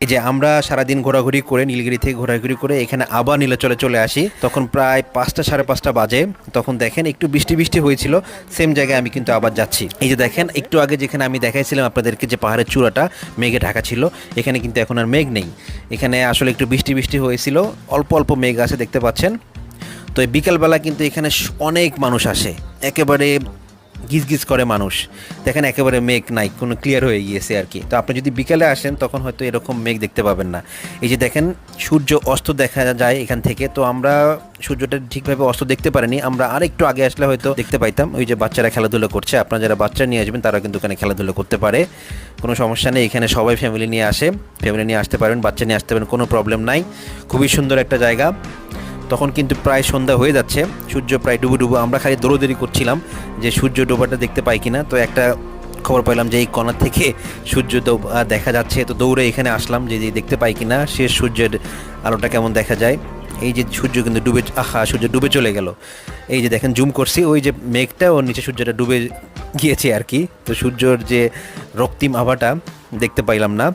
এই যে আমরা সারাদিন ঘোরাঘুরি করে নীলগিরি থেকে ঘোরাঘুরি করে এখানে আবার নীলাচলে চলে আসি, তখন প্রায় 5টা সাড়ে 5টা বাজে। তখন দেখেন একটু বৃষ্টি বৃষ্টি হয়েছিল, সেম জায়গায় আমি কিন্তু আবার যাচ্ছি। এই যে দেখেন একটু আগে যেখানে আমি দেখাইছিলাম আপনাদেরকে যে পাহাড়ের চূড়াটা মেঘে ঢাকা ছিল, এখানে কিন্তু এখন আর মেঘ নেই। এখানে আসলে একটু বৃষ্টি বৃষ্টি হয়েছিল, অল্প অল্প মেঘ আছে দেখতে পাচ্ছেন। তো এই বিকালবেলা কিন্তু এখানে অনেক মানুষ আসে, একেবারে গিজ গিজ করে মানুষ। দেখেন একেবারে মেঘ নাই, কোনো ক্লিয়ার হয়ে গিয়েছে আর কি। তো আপনি যদি বিকালে আসেন তখন হয়তো এরকম মেঘ দেখতে পাবেন না। এই যে দেখেন সূর্য অস্ত দেখা যায় এখান থেকে। তো আমরা সূর্যটা ঠিকভাবে অস্ত দেখতে পারিনি, আমরা আর একটু আগে আসলে হয়তো দেখতে পাইতাম। ওই যে বাচ্চারা খেলাধুলো করছে, আপনারা যারা বাচ্চা নিয়ে আসবেন তারা কিন্তু এখানে খেলাধুলো করতে পারে, কোনো সমস্যা নেই। এখানে সবাই ফ্যামিলি নিয়ে আসে, ফ্যামিলি নিয়ে আসতে পারেন, বাচ্চা নিয়ে আসতে পারেন, কোনো প্রবলেম নাই। খুবই সুন্দর একটা জায়গা। তখন কিন্তু প্রায় সন্ধ্যা হয়ে যাচ্ছে, সূর্য প্রায় ডুবো ডুবো। আমরা খালি দৌড়োদৌড়ি করছিলাম যে সূর্য ডোবাটা দেখতে পাই কিনা। তো একটা খবর পেলাম যে এই কণা থেকে সূর্য দেখা যাচ্ছে। তো দৌড়ে এখানে আসলাম যে দেখতে পাই কিনা শেষ সূর্যের আলোটা কেমন দেখা যায়। এই যে সূর্য কিন্তু ডুবে, সূর্য ডুবে চলে গেল। এই যে দেখেন জুম করছি, ওই যে মেঘটা ওর নিচে সূর্যটা ডুবে গিয়েছে আর কি। তো সূর্যর যে রক্তিম আভাটা দেখতে পাইলাম না।